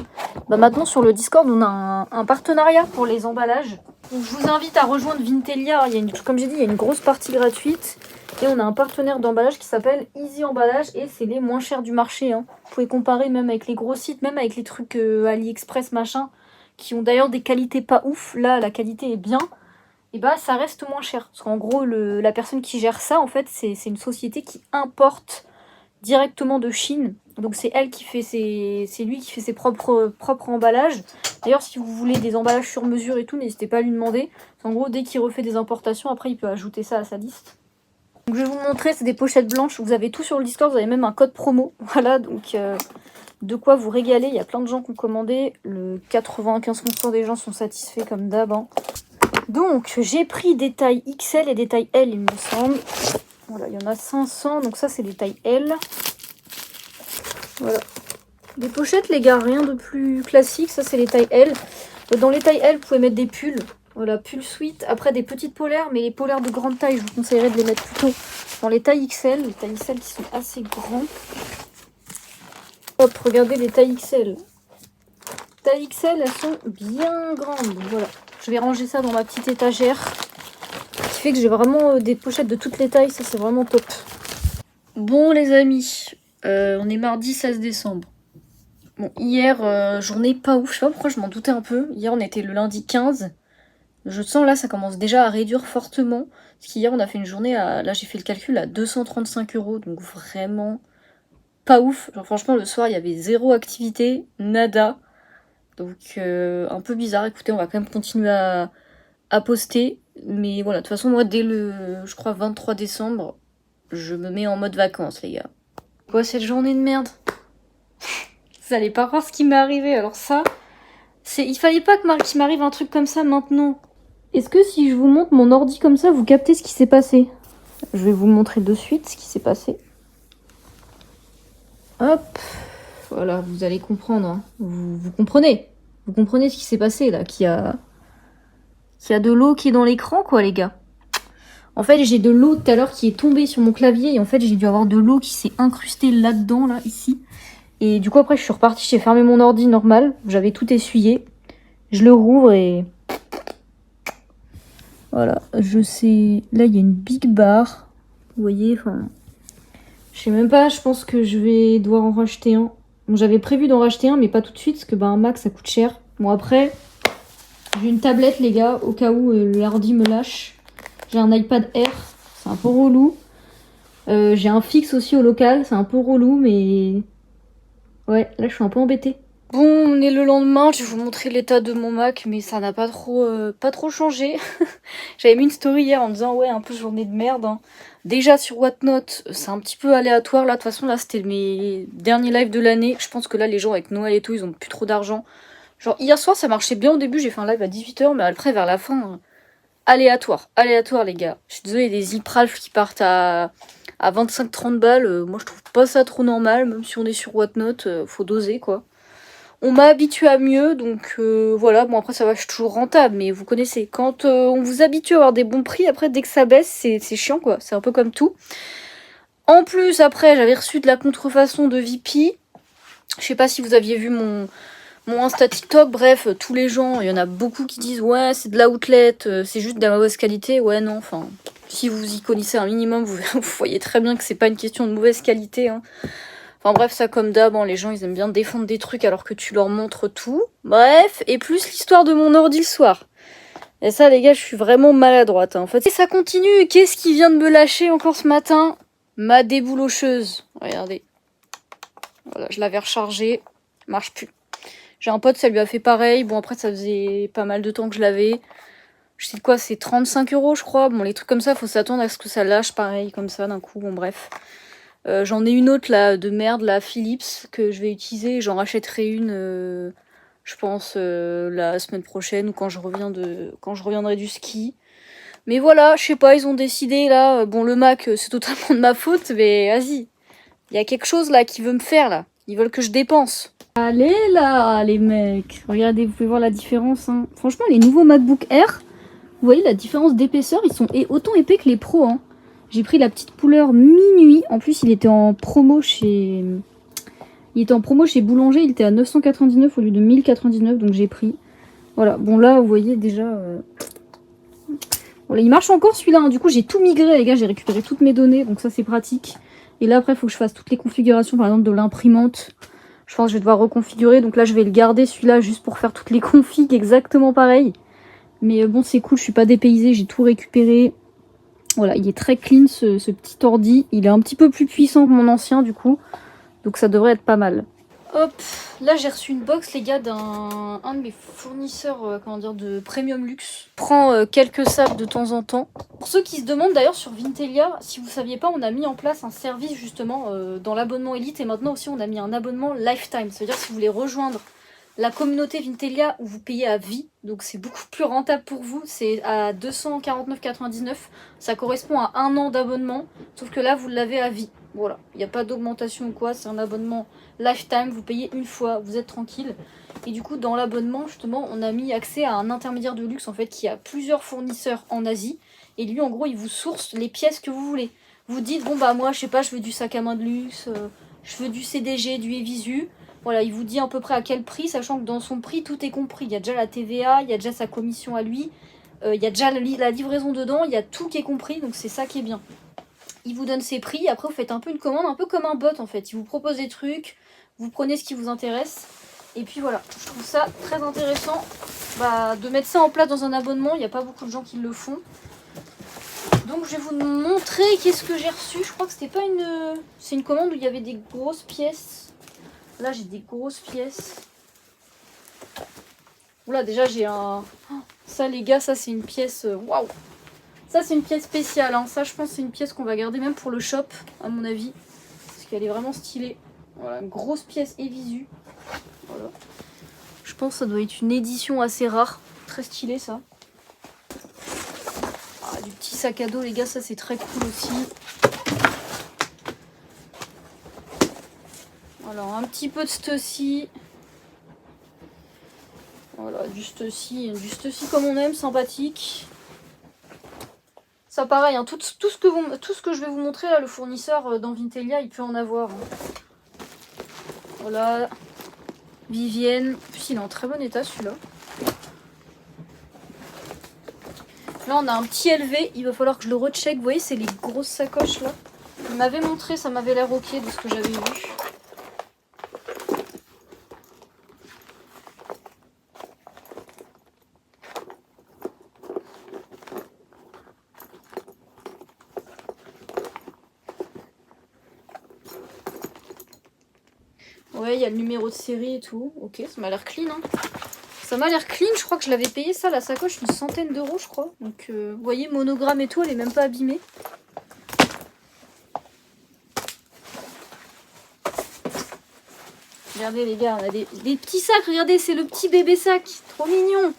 Bah maintenant sur le Discord on a un partenariat pour les emballages. Donc je vous invite à rejoindre Vintelia, comme j'ai dit il y a une grosse partie gratuite. Et on a un partenaire d'emballage qui s'appelle Easy Emballage et c'est les moins chers du marché. Hein. Vous pouvez comparer même avec les gros sites, même avec les trucs AliExpress machin, qui ont d'ailleurs des qualités pas ouf. Là la qualité est bien. Et bah ça reste moins cher. Parce qu'en gros la personne qui gère ça en fait c'est une société qui importe directement de Chine, donc c'est elle qui fait c'est lui qui fait ses propres emballages. D'ailleurs si vous voulez des emballages sur mesure et tout, n'hésitez pas à lui demander. En gros dès qu'il refait des importations, après il peut ajouter ça à sa liste. Donc je vais vous montrer, c'est des pochettes blanches, vous avez tout sur le Discord, vous avez même un code promo, voilà, donc de quoi vous régaler. Il y a plein de gens qui ont commandé, le 95% des gens sont satisfaits comme d'hab, hein. Donc j'ai pris des tailles XL et des tailles L il me semble. Voilà, il y en a 500, donc ça c'est des tailles L. Voilà. Des pochettes les gars, rien de plus classique, ça c'est les tailles L. Dans les tailles L, vous pouvez mettre des pulls. Voilà, pull sweat. Après des petites polaires, mais les polaires de grande taille, je vous conseillerais de les mettre plutôt dans les tailles XL. Les tailles XL qui sont assez grands. Hop, regardez les tailles XL. Tailles XL, elles sont bien grandes. Voilà, je vais ranger ça dans ma petite étagère. Ce qui fait que j'ai vraiment des pochettes de toutes les tailles, ça c'est vraiment top. Bon les amis, on est mardi 16 décembre. Bon, hier, journée pas ouf, je sais pas pourquoi je m'en doutais un peu. Hier on était le lundi 15. Je sens là ça commence déjà à réduire fortement. Parce qu'hier on a fait une journée à, là j'ai fait le calcul à 235 €, donc vraiment pas ouf. Genre franchement le soir il y avait zéro activité, nada. Donc un peu bizarre, écoutez on va quand même continuer à poster. Mais voilà, de toute façon moi dès le, je crois 23 décembre, je me mets en mode vacances les gars. Quoi cette journée de merde? Vous allez pas croire ce qui m'est arrivé, alors ça, il fallait pas qu'il m'arrive un truc comme ça maintenant. Est-ce que si je vous montre mon ordi comme ça, vous captez ce qui s'est passé? Je vais vous montrer de suite ce qui s'est passé. Hop, voilà, vous allez comprendre. Hein. Vous comprenez. Vous comprenez ce qui s'est passé là, qu'il y a de l'eau qui est dans l'écran, quoi, les gars. En fait, j'ai de l'eau tout à l'heure qui est tombée sur mon clavier et en fait, j'ai dû avoir de l'eau qui s'est incrustée là-dedans, là, ici. Et du coup, après, je suis repartie, j'ai fermé mon ordi normal, j'avais tout essuyé. Je le rouvre et... Voilà, je sais... Là, il y a une big bar. Vous voyez, enfin... Je sais même pas, je pense que je vais devoir en racheter un. Bon, j'avais prévu d'en racheter un, mais pas tout de suite, parce que un Mac, ça coûte cher. Bon, après, j'ai une tablette, les gars, au cas où l'ordi me lâche. J'ai un iPad Air, c'est un peu relou. J'ai un fixe aussi au local, c'est un peu relou, mais... Ouais, là, je suis un peu embêtée. Bon, on est le lendemain, je vais vous montrer l'état de mon Mac, mais ça n'a pas trop changé. J'avais mis une story hier en disant, ouais, un peu journée de merde. Hein. Déjà sur Whatnot, c'est un petit peu aléatoire. Là, de toute façon, là, c'était mes derniers lives de l'année. Je pense que là, les gens avec Noël et tout, ils ont plus trop d'argent. Genre, hier soir, ça marchait bien au début, j'ai fait un live à 18h, mais après, vers la fin, aléatoire, les gars. Je suis désolée, des Ipralf qui partent à 25-30 balles, moi, je trouve pas ça trop normal, même si on est sur Whatnot, faut doser, quoi. On m'a habitué à mieux, donc voilà. Bon, après, ça va, je suis toujours rentable, mais vous connaissez. Quand on vous habitue à avoir des bons prix, après, dès que ça baisse, c'est chiant, quoi. C'est un peu comme tout. En plus, après, j'avais reçu de la contrefaçon de VP. Je sais pas si vous aviez vu mon Insta TikTok. Bref, tous les gens, il y en a beaucoup qui disent « Ouais, c'est de la outlet, c'est juste de la mauvaise qualité. » Ouais, non, enfin... Si vous y connaissez un minimum, vous voyez très bien que c'est pas une question de mauvaise qualité, hein. Enfin bref, ça comme d'hab, hein, les gens ils aiment bien défendre des trucs alors que tu leur montres tout. Bref, et plus l'histoire de mon ordi le soir. Et ça les gars, je suis vraiment maladroite. Hein, en fait. Et ça continue, qu'est-ce qui vient de me lâcher encore ce matin? Ma déboulocheuse. Regardez. Voilà, je l'avais rechargée. Marche plus. J'ai un pote, ça lui a fait pareil. Bon après, ça faisait pas mal de temps que je l'avais. Je sais quoi, c'est 35 € je crois. Bon les trucs comme ça, faut s'attendre à ce que ça lâche pareil comme ça d'un coup. Bon bref. J'en ai une autre là de merde, la Philips, que je vais utiliser. J'en rachèterai une, je pense, la semaine prochaine ou quand je reviendrai du ski. Mais voilà, je sais pas, ils ont décidé là. Bon, le Mac, c'est totalement de ma faute, mais vas-y. Il y a quelque chose là qui veut me faire là. Ils veulent que je dépense. Allez là, les mecs. Regardez, vous pouvez voir la différence. Hein. Franchement, les nouveaux MacBook Air, vous voyez la différence d'épaisseur, ils sont autant épais que les pros. Hein. J'ai pris la petite couleur minuit. En plus, il était en promo chez Boulanger. Il était à 999 au lieu de 1099, donc j'ai pris. Voilà. Bon là, vous voyez déjà. Voilà, il marche encore celui-là. Hein. Du coup, j'ai tout migré, les gars. J'ai récupéré toutes mes données, donc ça c'est pratique. Et là, après, il faut que je fasse toutes les configurations, par exemple de l'imprimante. Je pense que je vais devoir reconfigurer. Donc là, je vais le garder celui-là juste pour faire toutes les configs exactement pareil. Mais bon, c'est cool. Je suis pas dépaysée. J'ai tout récupéré. Voilà, il est très clean ce petit ordi. Il est un petit peu plus puissant que mon ancien du coup. Donc ça devrait être pas mal. Hop, là j'ai reçu une box les gars d'un de mes fournisseurs comment dire, de premium luxe. Je prends quelques sacs de temps en temps. Pour ceux qui se demandent d'ailleurs sur Vintelia, si vous saviez pas, on a mis en place un service justement dans l'abonnement Elite. Et maintenant aussi on a mis un abonnement Lifetime. C'est-à-dire si vous voulez rejoindre la communauté Vintelia où vous payez à vie, donc c'est beaucoup plus rentable pour vous, c'est à 249,99. Ça correspond à 1 an d'abonnement, sauf que là vous l'avez à vie. Voilà, il n'y a pas d'augmentation ou quoi, c'est un abonnement lifetime, vous payez une fois, vous êtes tranquille. Et du coup dans l'abonnement justement on a mis accès à un intermédiaire de luxe en fait qui a plusieurs fournisseurs en Asie. Et lui en gros il vous source les pièces que vous voulez. Vous dites bon bah moi je sais pas, je veux du sac à main de luxe, je veux du CDG, du Evisu. Voilà, il vous dit à peu près à quel prix, sachant que dans son prix, tout est compris. Il y a déjà la TVA, il y a déjà sa commission à lui, il y a déjà la livraison dedans, il y a tout qui est compris, donc c'est ça qui est bien. Il vous donne ses prix, après vous faites un peu une commande, un peu comme un bot en fait. Il vous propose des trucs, vous prenez ce qui vous intéresse, et puis voilà. Je trouve ça très intéressant de mettre ça en place dans un abonnement, il n'y a pas beaucoup de gens qui le font. Donc je vais vous montrer qu'est-ce que j'ai reçu. Je crois que c'était pas une... C'est une commande où il y avait des grosses pièces. Là, j'ai des grosses pièces. Oula, déjà, j'ai un... Ça, les gars, ça, c'est une pièce... Waouh! Ça, c'est une pièce spéciale. Hein. Ça, je pense, c'est une pièce qu'on va garder même pour le shop, à mon avis. Parce qu'elle est vraiment stylée. Voilà, grosse pièce Evisu. Voilà. Je pense que ça doit être une édition assez rare. Très stylée, ça. du petit sac à dos, les gars, ça c'est très cool aussi. Alors un petit peu de Stussy. Voilà, du Stussy comme on aime, sympathique. Ça pareil, hein, tout ce que je vais vous montrer là, le fournisseur dans Vintelia, il peut en avoir. Hein. Voilà. Vivienne. En plus, il est en très bon état celui-là. Là, on a un petit LV. Il va falloir que je le recheck. Vous voyez, c'est les grosses sacoches là. Il m'avait montré, ça m'avait l'air ok de ce que j'avais vu. Ouais, il y a le numéro de série et tout. Ok, ça m'a l'air clean. Hein. Ça m'a l'air clean. Je crois que je l'avais payé ça, la sacoche, une centaine d'euros, je crois. Donc, vous voyez, monogramme et tout, elle est même pas abîmée. Regardez les gars, on a des petits sacs. Regardez, c'est le petit bébé sac. Trop mignon.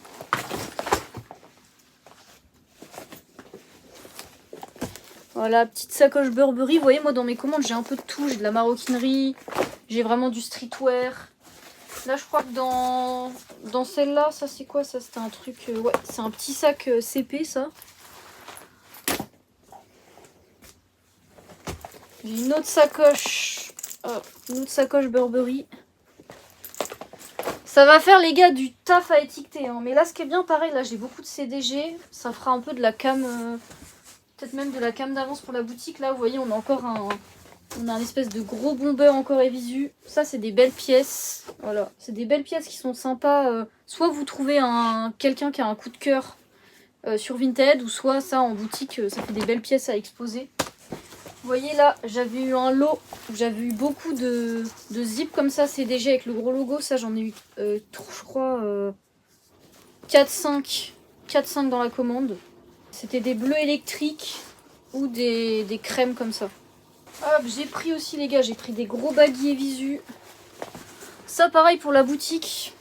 Voilà, petite sacoche Burberry. Vous voyez, moi, dans mes commandes, j'ai un peu de tout. J'ai de la maroquinerie. J'ai vraiment du streetwear. Là, je crois que dans celle-là, ça, c'est quoi? Ça, c'était un truc... ouais, c'est un petit sac CP, ça. J'ai une autre sacoche. Une autre sacoche Burberry. Ça va faire, les gars, du taf à étiqueter. Hein. Mais là, ce qui est bien, pareil, là, j'ai beaucoup de CDG. Ça fera un peu de la cam... peut-être même de la cam d'avance pour la boutique. Là, vous voyez, on a encore on a un espèce de gros bomber encore et visu. Ça, c'est des belles pièces. Voilà, c'est des belles pièces qui sont sympas. Soit vous trouvez quelqu'un qui a un coup de cœur sur Vinted, ou soit ça, en boutique, ça fait des belles pièces à exposer. Vous voyez là, j'avais eu un lot où j'avais eu beaucoup de zip comme ça, CDG avec le gros logo. Ça, j'en ai eu, je crois, 4-5 dans la commande. C'était des bleus électriques ou des crèmes comme ça. Hop, j'ai pris aussi, les gars, j'ai pris des gros baguilles et visu. Ça, pareil pour la boutique.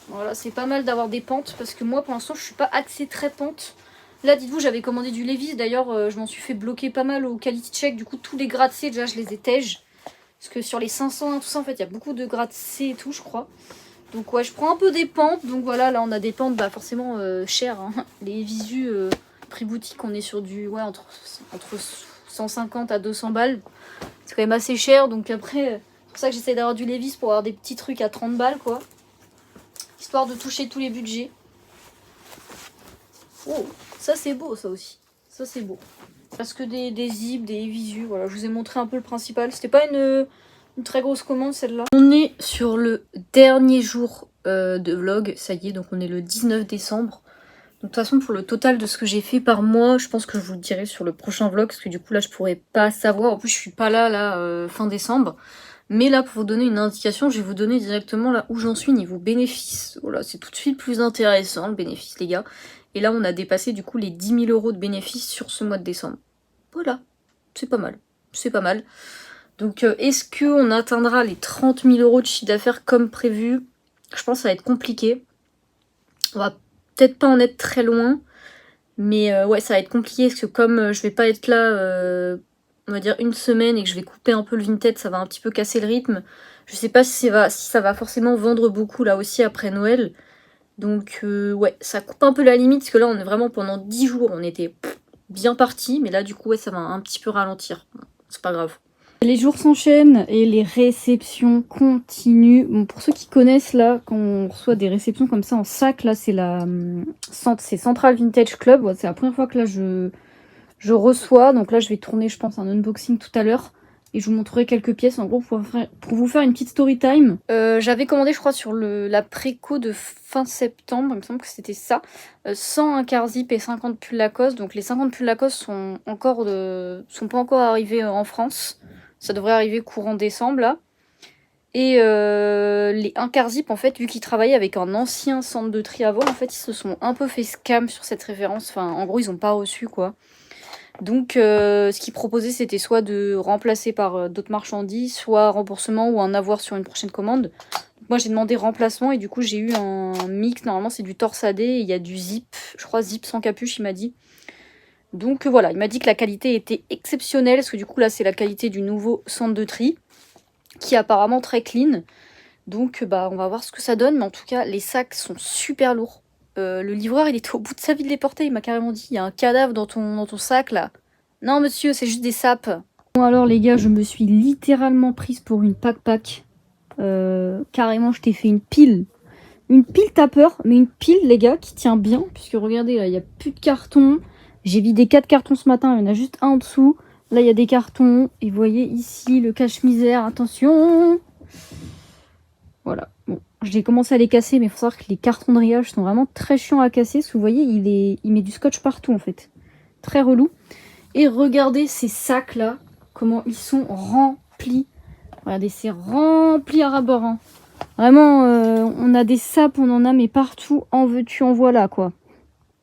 Voilà, c'est pas mal d'avoir des pentes parce que moi, pour l'instant, je suis pas axée très pente. Là, dites-vous, j'avais commandé du Levi's. D'ailleurs, je m'en suis fait bloquer pas mal au quality check. Du coup, tous les grades C, déjà, je les ai tège. Parce que sur les 500, tout ça, en fait, il y a beaucoup de grades C et tout, je crois. Donc, ouais, je prends un peu des pentes. Donc, voilà, là, on a des pentes, bah, forcément chères. Hein. Les visus prix boutique, on est sur du, ouais, entre 150 à 200 balles. C'est quand même assez cher. Donc, après, c'est pour ça que j'essaie d'avoir du Levi's pour avoir des petits trucs à 30 balles, quoi. Histoire de toucher tous les budgets. Oh, ça c'est beau, ça aussi. Ça c'est beau. Parce que des zips, des visus, voilà, je vous ai montré un peu le principal. C'était pas une très grosse commande celle-là. On est sur le dernier jour de vlog, ça y est, donc on est le 19 décembre. Donc de toute façon, pour le total de ce que j'ai fait par mois, je pense que je vous le dirai sur le prochain vlog, parce que du coup là je pourrais pas savoir. En plus je suis pas là fin décembre. Mais là, pour vous donner une indication, je vais vous donner directement là où j'en suis niveau bénéfice. Voilà, c'est tout de suite plus intéressant le bénéfice, les gars. Et là, on a dépassé du coup les 10 000 € de bénéfice sur ce mois de décembre. Voilà, c'est pas mal. C'est pas mal. Donc, est-ce qu'on atteindra les 30 000 € de chiffre d'affaires comme prévu? Je pense que ça va être compliqué. On va peut-être pas en être très loin. Mais ouais, ça va être compliqué parce que comme je vais pas être là... on va dire une semaine et que je vais couper un peu le Vinted, ça va un petit peu casser le rythme. Je sais pas si ça va forcément vendre beaucoup là aussi après Noël. Donc ouais, ça coupe un peu la limite parce que là on est vraiment pendant 10 jours, on était bien parti. Mais là du coup ouais, ça va un petit peu ralentir. C'est pas grave. Les jours s'enchaînent et les réceptions continuent. Bon, pour ceux qui connaissent là, quand on reçoit des réceptions comme ça en sac, là c'est c'est Central Vintage Club. Ouais, c'est la première fois que là je reçois, donc là je vais tourner je pense un unboxing tout à l'heure et je vous montrerai quelques pièces en gros pour vous faire une petite story time. J'avais commandé je crois sur la préco de fin septembre, il me semble que c'était ça, 100 un quart zip et 50 pulls Lacoste, donc les 50 pulls Lacoste sont pas encore arrivés en France, ça devrait arriver courant décembre là. Et les un quart zip, en fait, vu qu'ils travaillaient avec un ancien centre de tri avant, en fait, ils se sont un peu fait scam sur cette référence. Enfin, en gros, ils ont pas reçu, quoi. Donc, ce qu'ils proposaient, c'était soit de remplacer par d'autres marchandises, soit remboursement ou un avoir sur une prochaine commande. Donc, moi, j'ai demandé remplacement et du coup, j'ai eu un mix. Normalement, c'est du torsadé et il y a du zip. Je crois zip sans capuche, il m'a dit. Donc voilà, il m'a dit que la qualité était exceptionnelle, parce que du coup là c'est la qualité du nouveau centre de tri, qui est apparemment très clean. Donc bah on va voir ce que ça donne, mais en tout cas les sacs sont super lourds. Le livreur il était au bout de sa vie de les porter, il m'a carrément dit il y a un cadavre dans ton sac là. Non monsieur, c'est juste des sapes. Bon alors les gars, je me suis littéralement prise pour une pack-pack. Carrément je t'ai fait une pile. Une pile tapeur, mais une pile les gars qui tient bien, puisque regardez là, il n'y a plus de cartons. J'ai vidé 4 cartons ce matin, il y en a juste un en dessous. Là il y a des cartons, et vous voyez ici le cache-misère, attention. Voilà, bon, j'ai commencé à les casser, mais il faut savoir que les cartons de rayage sont vraiment très chiants à casser. Parce que vous voyez, il met du scotch partout en fait. Très relou. Et regardez ces sacs là, comment ils sont remplis. Regardez, c'est rempli à ras-bord. Hein. Vraiment, on a des sapes, on en a, mais partout, en veux-tu, en voilà quoi.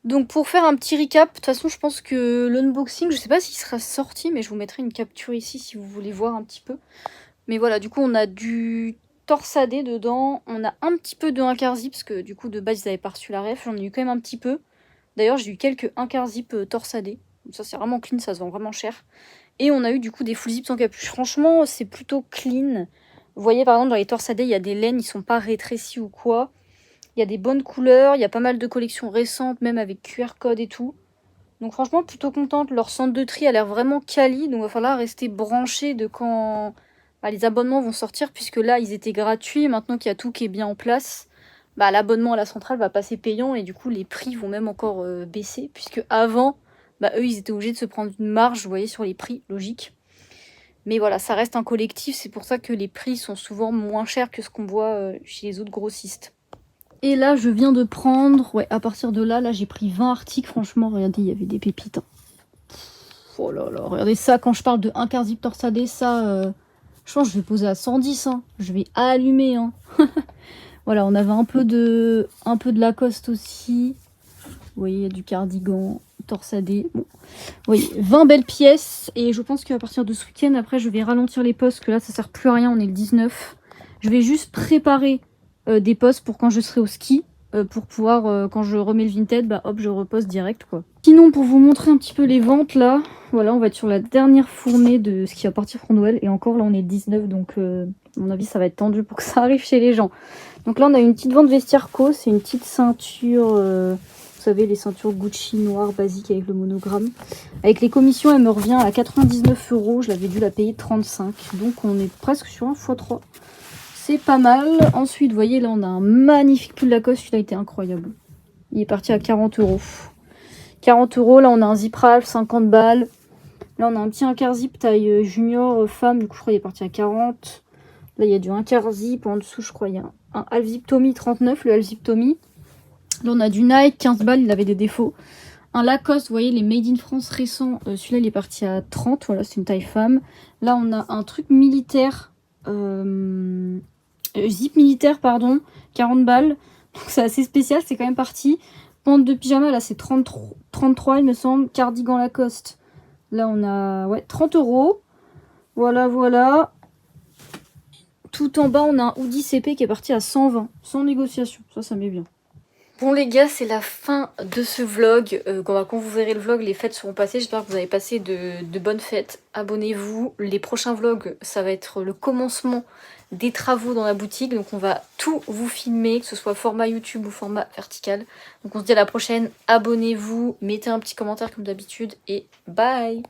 Donc pour faire un petit recap, de toute façon je pense que l'unboxing, je sais pas s'il sera sorti, mais je vous mettrai une capture ici si vous voulez voir un petit peu. Mais voilà, du coup on a du torsadé dedans, on a un petit peu de 1 quart zip, parce que du coup de base ils avaient pas reçu la ref, j'en ai eu quand même un petit peu. D'ailleurs j'ai eu quelques 1 quart zip torsadés, donc ça c'est vraiment clean, ça se vend vraiment cher. Et on a eu du coup des full zip sans capuche, franchement c'est plutôt clean. Vous voyez par exemple dans les torsadés il y a des laines, ils sont pas rétrécis ou quoi. Il y a des bonnes couleurs, il y a pas mal de collections récentes, même avec QR code et tout. Donc franchement, plutôt contente. Leur centre de tri a l'air vraiment quali, donc il va falloir rester branché de quand les abonnements vont sortir, puisque là, ils étaient gratuits. Maintenant qu'il y a tout qui est bien en place, l'abonnement à la centrale va passer payant, et du coup, les prix vont même encore baisser, puisque avant, eux, ils étaient obligés de se prendre une marge, vous voyez, sur les prix, logique. Mais voilà, ça reste un collectif, c'est pour ça que les prix sont souvent moins chers que ce qu'on voit chez les autres grossistes. Et là, je viens de prendre, à partir de là, j'ai pris 20 articles. Franchement, regardez, il y avait des pépites. Hein. Oh là là, regardez ça, quand je parle de 1 quart zip torsadé, ça, je pense que je vais poser à 110. Hein. Je vais allumer. Hein. Voilà, on avait un peu de Lacoste aussi. Vous voyez, il y a du cardigan torsadé. Bon. Oui, 20 belles pièces. Et je pense qu'à partir de ce week-end, après, je vais ralentir les postes, que là, ça sert plus à rien, on est le 19. Je vais juste préparer des postes pour quand je serai au ski, pour pouvoir, quand je remets le Vinted, hop, je reposte direct, quoi. Sinon, pour vous montrer un petit peu les ventes, là, voilà, on va être sur la dernière fournée de ce qui va partir pour Noël. Et encore, là, on est le 19, donc à mon avis, ça va être tendu pour que ça arrive chez les gens. Donc là, on a une petite vente vestiaire-co, c'est une petite ceinture... vous savez, les ceintures Gucci noires basiques avec le monogramme. Avec les commissions, elle me revient à 99 €. Je l'avais dû la payer 35. Donc on est presque sur un x3. C'est pas mal. Ensuite, vous voyez, là, on a un magnifique pull Lacoste. Celui-là était incroyable. Il est parti à 40 €. 40 €. Là, on a un zip Ralph, 50 balles. Là, on a un petit 1 quart zip taille junior femme. Du coup, je crois qu'il est parti à 40. Là, il y a du 1 quart zip. En dessous, je crois, il y a un half zip Tommy 39. Le half zip Tommy. Là, on a du Nike, 15 balles, il avait des défauts. Un Lacoste, vous voyez, les Made in France récents. Celui-là, il est parti à 30. Voilà, c'est une taille femme. Là, on a un truc militaire. Zip militaire, pardon. 40 balles. Donc, c'est assez spécial, c'est quand même parti. Pente de pyjama, là, c'est 33, il me semble. Cardigan Lacoste. Là, on a 30 €. Voilà, voilà. Tout en bas, on a un hoodie CP qui est parti à 120. Sans négociation. Ça met bien. Bon les gars, c'est la fin de ce vlog. Quand vous verrez le vlog, les fêtes seront passées. J'espère que vous avez passé de bonnes fêtes. Abonnez-vous. Les prochains vlogs, ça va être le commencement des travaux dans la boutique. Donc on va tout vous filmer, que ce soit format YouTube ou format vertical. Donc on se dit à la prochaine. Abonnez-vous, mettez un petit commentaire comme d'habitude et bye!